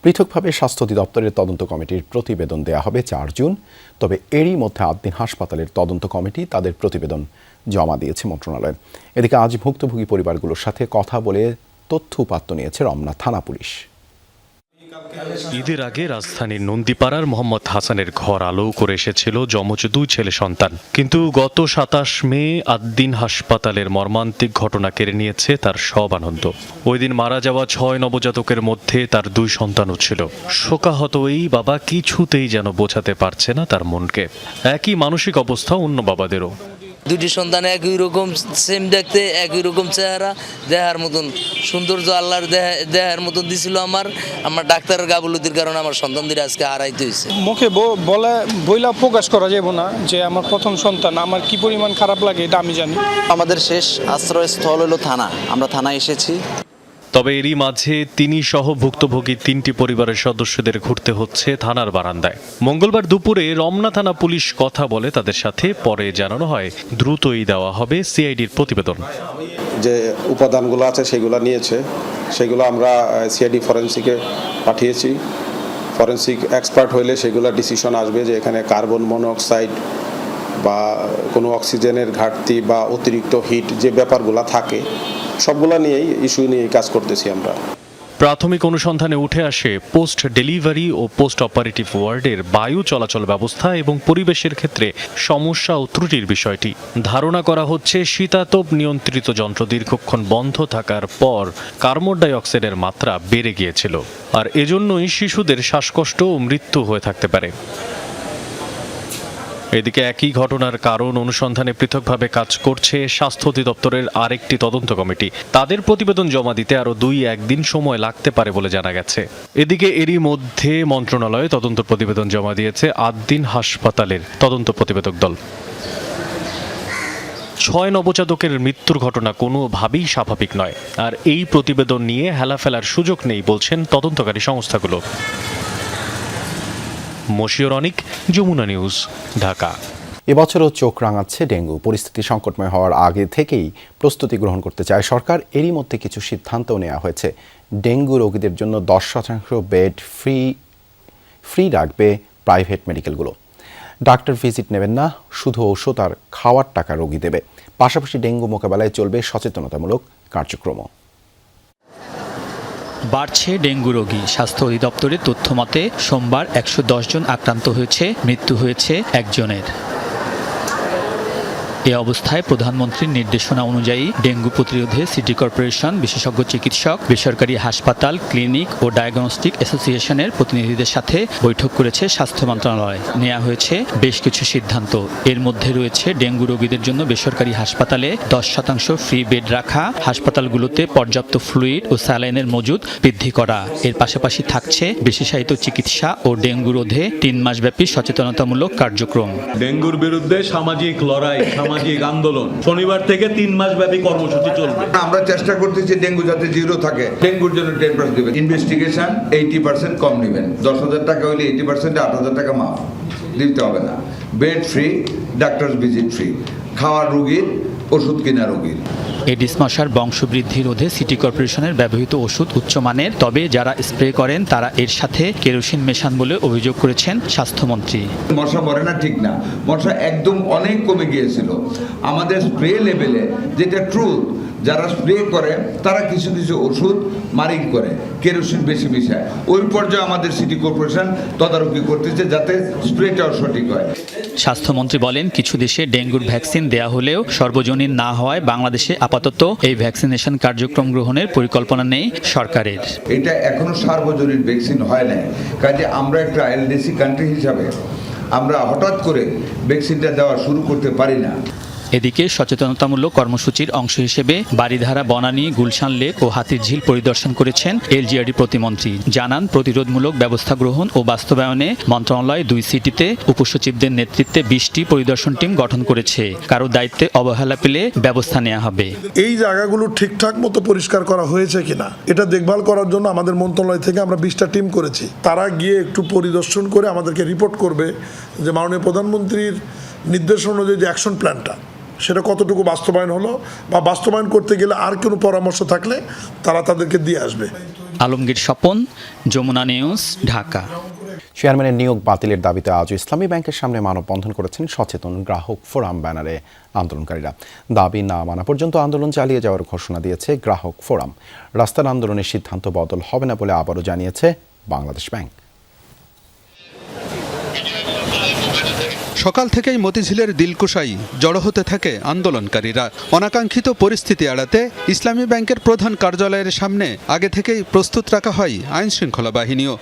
S1: পৃথকভাবে স্বাস্থ্য অধিদপ্তরের তদন্ত কমিটির প্রতিবেদন দেয়া হবে 4 জুন। তবে এরই মধ্যে আদ্দিন হাসপাতালের তদন্ত কমিটি তাদের প্রতিবেদন জমা দিয়েছে মন্ত্রণালয়। এদিকে আজ ভুক্তভোগী পরিবারগুলোর সাথে কথা বলে তথ্য উপাত্ত নিয়েছে রমনা থানা পুলিশ।
S22: ঈদের আগে রাজধানীর নন্দীপাড়ার মোহাম্মদ হাসানের ঘর আলো করে এসেছিল যমজ 2 ছেলে সন্তান। কিন্তু গত 27 মে আদ্দিন হাসপাতালের মর্মান্তিক ঘটনা কেড়ে নিয়েছে তার সব আনন্দ। ওই দিন মারা যাওয়া 6 নবজাতকের মধ্যে তার 2 সন্তানও ছিল। শোকাহত এই বাবা কিছুতেই যেন বোঝাতে পারছে না তার মনকে। একই মানসিক অবস্থা অন্য বাবাদেরও।
S6: দুটি সন্তান একই রকম সেম দেখতে, একই রকম চেহারা, দেহার মতন সৌন্দর্য আল্লাহর দেহার মতন দিছিল। আমার ডাক্তারের গাফলতির কারণে আমার সন্তানদের আজকে হারাইতে হয়েছে।
S7: মুখে বইলা প্রকাশ করা যাবে না যে আমার প্রথম সন্তান, আমার কি পরিমাণ খারাপ লাগে এটা আমি জানি।
S23: আমাদের শেষ আশ্রয়স্থল হলো থানা, আমরা থানায় এসেছি।
S22: তবে এরই মাঝে তিনি সহ ভুক্তভোগী 3টি পরিবারের সদস্যদের ঘুরতে হচ্ছে থানার বারান্দায়। মঙ্গলবার দুপুরে রমনা থানা পুলিশ কথা বলে তাদের সাথে, পরে জানানো হয় দ্রুতই দেওয়া হবে সিআইডির প্রতিবেদন।
S24: যে উপাদানগুলো আছে সেগুলো নিয়েছে, সেগুলো আমরা সিআইডি ফরেন্সিকে পাঠিয়েছি। ফরেন্সিক এক্সপার্ট হইলে সেগুলো ডিসিশন আসবে যে এখানে কার্বন মনোক্সাইড বা কোনো অক্সিজেনের ঘাটতি বা অতিরিক্ত হিট যে ব্যাপারগুলো থাকে সবগুলা নিয়েই ইস্যু নিয়ে কাজ করতেছি আমরা।
S22: প্রাথমিক অনুসন্ধানে উঠে আসে পোস্ট ডেলিভারি ও পোস্ট অপারেটিভ ওয়ার্ডের বায়ু চলাচল ব্যবস্থা এবং পরিবেশের ক্ষেত্রে সমস্যা ও ত্রুটির বিষয়টি। ধারণা করা হচ্ছে শীতাতপ নিয়ন্ত্রিত যন্ত্র দীর্ঘক্ষণ বন্ধ থাকার পর কার্বন ডাই অক্সাইডের মাত্রা বেড়ে গিয়েছিল, আর এজন্যই শিশুদের শ্বাসকষ্ট ও মৃত্যু হয়ে থাকতে পারে। এদিকে একই ঘটনার কারণ অনুসন্ধানে পৃথকভাবে কাজ করছে স্বাস্থ্য অধিদপ্তরের আরেকটি তদন্ত কমিটি। তাদের প্রতিবেদন জমা দিতে আরও 2-1 দিন সময় লাগতে পারে বলে জানা গেছে। এদিকে এরই মধ্যে মন্ত্রণালয়ে তদন্ত প্রতিবেদন জমা দিয়েছে আদ্দিন হাসপাতালের তদন্ত প্রতিবেদক দল। 6 নবজাতকের মৃত্যুর ঘটনা কোনোভাবেই স্বাভাবিক নয়, আর এই প্রতিবেদন নিয়ে হেলাফেলার সুযোগ নেই বলছেন তদন্তকারী সংস্থাগুলো। মশিউর অনিক, যমুনা নিউজ, ঢাকা।
S1: এবছরও চোখ রাঙাচ্ছে ডেঙ্গু। পরিস্থিতি সংকটময় হওয়ার আগে থেকেই প্রস্তুতি গ্রহণ করতে চায় সরকার। এরই মধ্যে কিছু সিদ্ধান্তও নেওয়া হয়েছে। ডেঙ্গু রোগীদের জন্য 10% বেড ফ্রি রাখবে প্রাইভেট মেডিকেলগুলো। ডাক্তার ভিজিট নেবেন না, শুধু ঔষধ আর খাওয়ার টাকা রোগী দেবে। পাশাপাশি ডেঙ্গু মোকাবেলায় চলবে সচেতনতামূলক কার্যক্রম।
S20: বাড়ছে ডেঙ্গু রোগী। স্বাস্থ্য অধিদপ্তরের তথ্য মতে সোমবার 110 জন আক্রান্ত হয়েছে, মৃত্যু হয়েছে 1 জনের। এ অবস্থায় প্রধানমন্ত্রীর নির্দেশনা অনুযায়ী ডেঙ্গু প্রতিরোধে সিটি কর্পোরেশন, বিশেষজ্ঞ চিকিৎসক, বেসরকারি হাসপাতাল, ক্লিনিক ও ডায়াগনস্টিক অ্যাসোসিয়েশনের প্রতিনিধিদের সাথে বৈঠক করেছে স্বাস্থ্য মন্ত্রণালয়। নেওয়া হয়েছে বেশ কিছু সিদ্ধান্ত। এর মধ্যে রয়েছে ডেঙ্গু রোগীদের জন্য বেসরকারি হাসপাতালে 10% ফ্রি বেড রাখা, হাসপাতালগুলোতে পর্যাপ্ত ফ্লুইড ও স্যালাইনের মজুদ বৃদ্ধি করা। এর পাশাপাশি থাকছে বিশেষায়িত চিকিৎসা ও ডেঙ্গু রোধে 3 মাসব্যাপী সচেতনতামূলক কার্যক্রম।
S25: ডেঙ্গুর বিরুদ্ধে সামাজিক লড়াই, সামাজিক আন্দোলন শনিবার থেকে 3 মাস ব্যাপী কর্মসূচি চলবে।
S26: আমরা চেষ্টা করতেছি ডেঙ্গু যাতে জিরো থাকে। ডেঙ্গুর জন্য 10% দিবেন, ইনভেস্টিগেশন 80% কম নেবেন। 10,000 টাকা হইলে 80% 8,000 টাকা মাফ দিতে হবে না। Bed free, doctor visit free, খাওয়ার রোগীর, ওষুধ কেনা রোগীর।
S20: এডিস মশার বংশবৃদ্ধি রোধে সিটি কর্পোরেশনের ব্যবহৃত ওষুধ উচ্চমানের, তবে যারা স্প্রে করেন তারা এর সাথে কেরোসিন মেশান বলে অভিযোগ করেছেন স্বাস্থ্যমন্ত্রী।
S26: মশা মরে না ঠিক না, মশা একদম অনেক কমে গিয়েছিল। আমাদের স্প্রে লেভেলে যেটা ট্রুথ, যারা স্প্রে করে তারা কিছু কিছু ওষুধ মারিং করে, কেরোসিন বেশি মিশায়। ওই পর্যায়ে আমাদের সিটি কর্পোরেশন তদারকি করতেছে যাতে স্প্রেটাও সঠিক হয়।
S20: স্বাস্থ্যমন্ত্রী বলেন, কিছু দেশে ডেঙ্গুর ভ্যাকসিন দেয়া হলেও সর্বজনীন না হওয়ায় বাংলাদেশে আপাতত এই ভ্যাকসিনেশন কার্যক্রম গ্রহণের পরিকল্পনা নেই সরকারের।
S26: এটা এখনো সার্বজনীন ভ্যাকসিন হয় না, কাজে আমরা একটা এলডিসি কান্ট্রি হিসাবে আমরা হঠাৎ করে ভ্যাকসিনটা দেওয়া শুরু করতে পারি না।
S20: এদিকে সচেতনতামূলক কর্মসূচির অংশ হিসেবে বারিধারা, বনানী, গুলশান লেক ও হাতিরঝিল পরিদর্শন করেছেন এলজিআরডি প্রতিমন্ত্রী। জানান, প্রতিরোধমূলক ব্যবস্থা গ্রহণ ও বাস্তবায়নে মন্ত্রণালয় 2 সিটিতে উপসচিবদের নেতৃত্বে 20টি পরিদর্শন টিম গঠন করেছে। কারো দায়িত্বে অবহেলা পেলে ব্যবস্থা নেওয়া হবে।
S27: এই জায়গাগুলো ঠিকঠাক মতো পরিষ্কার করা হয়েছে কিনা এটা দেখভাল করার জন্য আমাদের মন্ত্রণালয় থেকে আমরা 20টা টিম করেছি। তারা গিয়ে একটু পরিদর্শন করে আমাদেরকে রিপোর্ট করবে যে মাননীয় প্রধানমন্ত্রীর নির্দেশ অনুযায়ী যে অ্যাকশন প্ল্যানটা সেটা কতটুকু বাস্তবায়ন হলো, বা বাস্তবায়ন করতে গেলে আর কোনো পরামর্শ থাকলে তারা তাদেরকে দিয়ে আসবে।
S20: আলমগীর স্বপন, যমুনা নিউজ, ঢাকা।
S1: চেয়ারম্যানের নিয়োগ বাতিলের দাবিতে আজও ইসলামী ব্যাংকের সামনে মানববন্ধন করেছেন সচেতন গ্রাহক ফোরাম ব্যানারে আন্দোলনকারীরা। দাবি না মানা পর্যন্ত আন্দোলন চালিয়ে যাওয়ার ঘোষণা দিয়েছে গ্রাহক ফোরাম। রাস্তার আন্দোলনের সিদ্ধান্ত বদল হবে না বলে আবারও জানিয়েছে বাংলাদেশ ব্যাংক।
S28: সকাল থেকেই মতিঝিলের দিলকুশাই জড়ো হতে থাকে আন্দোলনকারীরা। অনাকাঙ্ক্ষিত পরিস্থিতি এড়াতে ইসলামী ব্যাংকের প্রধান কার্যালয়ের সামনে আগে থেকেই প্রস্তুত রাখা হয় আইনশৃঙ্খলা বাহিনীও।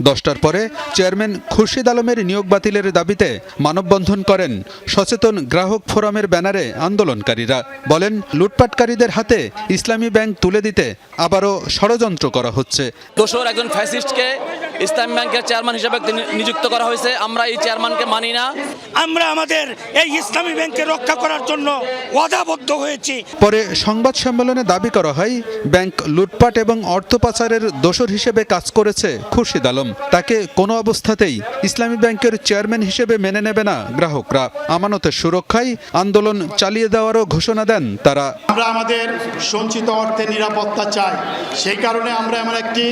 S28: 10টার পরে চেয়ারম্যান খুরশিদ আলমের নিয়োগ বাতিলের দাবিতে মানববন্ধন করেন সচেতন গ্রাহক ফোরামের ব্যানারে আন্দোলনকারীরা। বলেন, লুটপাটকারীদের হাতে ইসলামী ব্যাংক তুলে দিতে আবারও ষড়যন্ত্র করা হচ্ছে।
S2: দোসর একজন ফ্যাসিস্টকে ইসলামী ব্যাংকের চেয়ারম্যান হিসেবে নিযুক্ত করা হয়েছে। আমরা এই চেয়ারম্যানকে মানি না।
S3: আমরা আমাদের এই ইসলামী ব্যাংককে রক্ষা করার জন্য ওয়াদাবদ্ধ হয়েছি।
S28: পরে সংবাদ সম্মেলনে দাবি করা হয়, ব্যাংক লুটপাট এবং অর্থ পাচারের দোসর হিসেবে কাজ করেছে খুরশিদ আলম। তাকে কোনো অবস্থাতেই ইসলামী ব্যাংকের চেয়ারম্যান হিসেবে মেনে নেবে না গ্রাহকরা। আমানতের সুরক্ষায় আন্দোলন চালিয়ে দেওয়ারও ঘোষণা দেন তারা।
S4: আমরা আমাদের সঞ্চিত অর্থের নিরাপত্তা চাই, সেই কারণে আমরা এমন একটি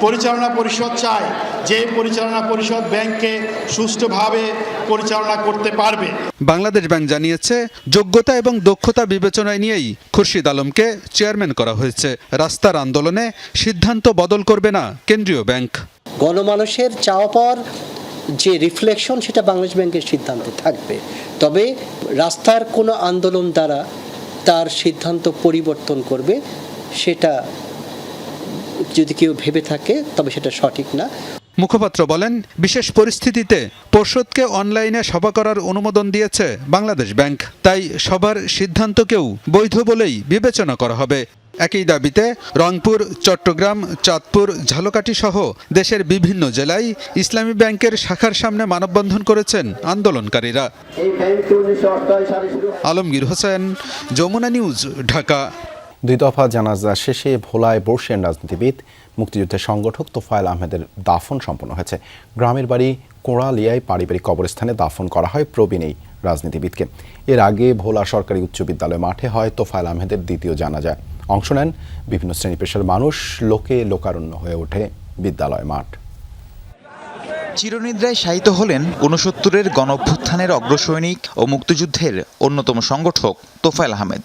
S4: পরিচালনা পরিষদ চাই যে পরিচালনা পরিষদ ব্যাংককে সুষ্ঠুভাবে পরিচালনা করতে পারবে।
S28: বাংলাদেশ ব্যাংক জানিয়েছে, যোগ্যতা এবং দক্ষতা বিবেচনায় নিয়েই খুরশিদ আলমকে চেয়ারম্যান করা হয়েছে। রাস্তার আন্দোলনে সিদ্ধান্ত বদল করবে না কেন্দ্রীয় ব্যাংক।
S5: গণমানুষের চাওয়া পাওয়ার যে রিফ্লেকশন সেটা বাংলাদেশ ব্যাংকের সিদ্ধান্তে থাকবে, তবে রাস্তার কোনো আন্দোলন দ্বারা তার সিদ্ধান্ত পরিবর্তন করবে সেটা যদি কেউ ভেবে থাকে তবে সেটা সঠিক না।
S28: মুখপাত্র বলেন, বিশেষ পরিস্থিতিতে পর্ষদকে অনলাইনে সভা করার অনুমোদন দিয়েছে বাংলাদেশ ব্যাংক, তাই সবার সিদ্ধান্তকেও বৈধ বলেই বিবেচনা করা হবে। একই দাবিতে রংপুর, চট্টগ্রাম, চাঁদপুর, ঝালকাঠি সহ দেশের বিভিন্ন জেলায় ইসলামী ব্যাংকের শাখার সামনে মানববন্ধন করেছেন আন্দোলনকারীরা। আলমগীর হোসেন, যমুনা নিউজ, ঢাকা।
S1: 2 দফা জানাজা শেষে ভোলায় বর্ষিয়ান রাজনীতিবিদ মুক্তিযুদ্ধের সংগঠক তোফায়েল আহমেদের দাফন সম্পন্ন হয়েছে। গ্রামের বাড়ি কোড়ালিয়ায় পারিবারিক কবরস্থানে দাফন করা হয় প্রবীণ এই রাজনীতিবিদকে। এর আগে ভোলা সরকারি উচ্চ বিদ্যালয় মাঠে হয় তোফায়েল আহমেদের দ্বিতীয় জানাজা। অংশ নেন বিভিন্ন শ্রেণী পেশার মানুষ। লোকে লোকারণ্য হয়ে ওঠে বিদ্যালয় মাঠ।
S8: চিরনিদ্রায় শায়িত হলেন 69-এর গণঅভ্যুত্থানের অগ্রসৈনিক ও মুক্তিযুদ্ধের অন্যতম সংগঠক তোফায়েল আহমেদ।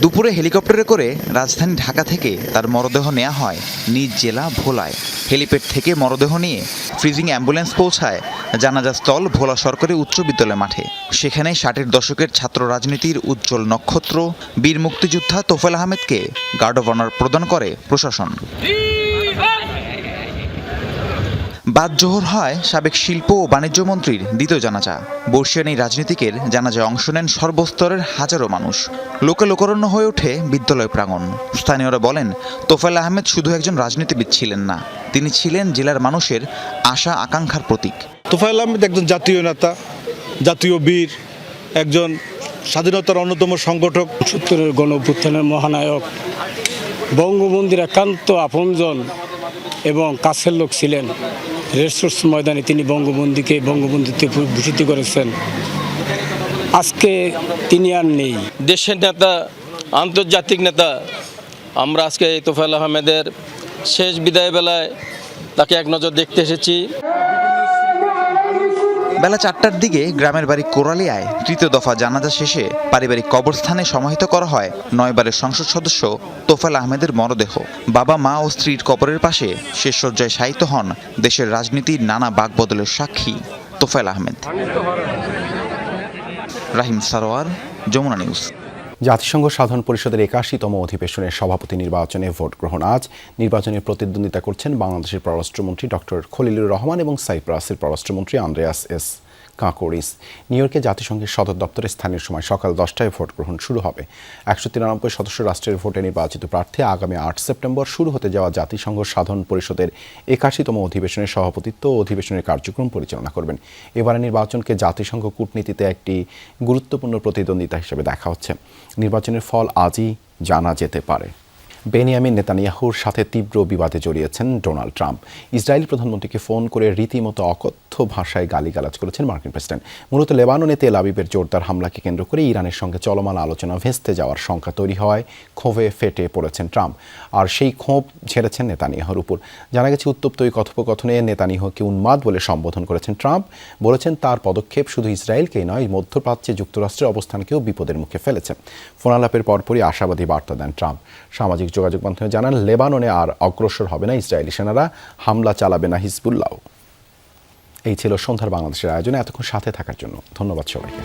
S8: দুপুরে হেলিকপ্টারে করে রাজধানী ঢাকা থেকে তার মরদেহ নেওয়া হয় নিজ জেলা ভোলায়। হেলিপ্যাড থেকে মরদেহ নিয়ে ফ্রিজিং অ্যাম্বুলেন্স পৌঁছায় জানাজা স্থল ভোলা সরকারি উচ্চ বিদ্যালয় মাঠে। সেখানে 60-এর দশকের ছাত্র রাজনীতির উজ্জ্বল নক্ষত্র বীর মুক্তিযোদ্ধা তোফায়েল আহমেদকে গার্ড অব অনার প্রদান করে প্রশাসন। বাদ জোহর হয় সাবেক শিল্প ও বাণিজ্য মন্ত্রীর দ্বিতীয় জানাজা। বর্ষিয়ান এই রাজনীতিকের জানাজায় অংশ নেন সর্বস্তরের হাজারো মানুষ। লোকে লোকারণ্য হয়ে ওঠে বিদ্যালয় প্রাঙ্গণ। স্থানীয়রা বলেন, তোফায়েল আহমেদ শুধু একজন রাজনীতিবিদ ছিলেন না, তিনি ছিলেন জেলার মানুষের আশা আকাঙ্ক্ষার প্রতীক।
S9: তোফায়েল আহমেদ একজন জাতীয় নেতা, জাতীয় বীর, একজন স্বাধীনতার অন্যতম সংগঠক,
S7: 70-এর গণঅভ্যুত্থানের মহানায়ক, বঙ্গবন্ধুর একান্ত আপনজন এবং কাছের লোক ছিলেন। রেসকোর্স ময়দানে তিনি বঙ্গবন্ধুতে ভূষিত করেছেন। আজকে তিনি আর নেই।
S2: দেশের নেতা, আন্তর্জাতিক নেতা। আমরা আজকে তোফায়েল আহমেদের শেষ বিদায় বেলায় তাকে এক নজর দেখতে এসেছি।
S8: বেলা 4টার দিকে গ্রামের বাড়ি কোরালিয়ায় তৃতীয় দফা জানাজা শেষে পারিবারিক কবরস্থানে সমাহিত করা হয় 9 বারের সংসদ সদস্য তোফায়েল আহমেদের মরদেহ। বাবা, মা ও স্ত্রীর কবরের পাশে শেষ শয্যায় শায়িত হন দেশের রাজনীতির নানা বাকবদলের সাক্ষী তোফায়েল আহমেদ। রাহিম সারোয়ার, যমুনা নিউজ।
S1: জাতিসংঘ সাধারণ পরিষদের 81তম অধিবেশনের সভাপতি নির্বাচনে ভোট গ্রহণ আজ। নির্বাচনে প্রতিদ্বন্দ্বিতা করছেন বাংলাদেশের পররাষ্ট্রমন্ত্রী ডক্টর খলিলুর রহমান এবং সাইপ্রাসের পররাষ্ট্রমন্ত্রী আন্দ্রেয়াস এস কাঁকোরিস। নিউ ইয়র্কে জাতিসংঘের সদর দপ্তরে স্থানীয় সময় সকাল 10টায় ভোট গ্রহণ শুরু হবে। 193 সদস্য রাষ্ট্রের ভোটে নির্বাচিত প্রার্থী আগামী 8 সেপ্টেম্বর শুরু হতে যাওয়া জাতিসংঘ সাধারণ পরিষদের 81তম অধিবেশনের সভাপতিত্ব ও অধিবেশনের কার্যক্রম পরিচালনা করবেন। এবারে নির্বাচনকে জাতিসংঘ কূটনীতিতে একটি গুরুত্বপূর্ণ প্রতিদ্বন্দ্বিতা হিসেবে দেখা হচ্ছে। নির্বাচনের ফল আজই জানা যেতে পারে। বেনিয়ামিন নেতানিয়াহুর সাথে তীব্র বিবাদে জড়িয়েছেন ডোনাল্ড ট্রাম্প। ইসরায়েলি প্রধানমন্ত্রীকে ফোন করে রীতিমতো অকথ্য ভাষায় গালিগালাজ করেছেন মার্কিন প্রেসিডেন্ট। মূলত লেবাননে তেল আবিবের জোরদার হামলাকে কেন্দ্র করে ইরানের সঙ্গে চলমান আলোচনা ভেস্তে যাওয়ার শঙ্কা তৈরি হওয়ায় ক্ষোভে ফেটে পড়েছেন ট্রাম্প, আর সেই ক্ষোভ ঝেড়েছেন নেতানিয়াহুর উপর। জানা গেছে, উত্তপ্ত এই কথোপকথনে নেতানিয়াহুকে উন্মাদ বলে সম্বোধন করেছেন ট্রাম্প। বলেছেন, তার পদক্ষেপ শুধু ইসরায়েলকেই নয়, মধ্যপ্রাচ্যে যুক্তরাষ্ট্রের অবস্থানকেও বিপদের মুখে ফেলেছে। ফোনালাপের পরপরই আশাবাদী বার্তা দেন ট্রাম্প। সামাজিক যোগাযোগ মাধ্যমে জানান, লেবাননে আর অগ্রসর হবে না ইসরায়েলি সেনারা, হামলা চালাবে না হিজবুল্লাহ। এই ছিল সন্ধ্যার বাংলাদেশের আয়োজনে। এতক্ষণ সাথে থাকার জন্য ধন্যবাদ সবাইকে।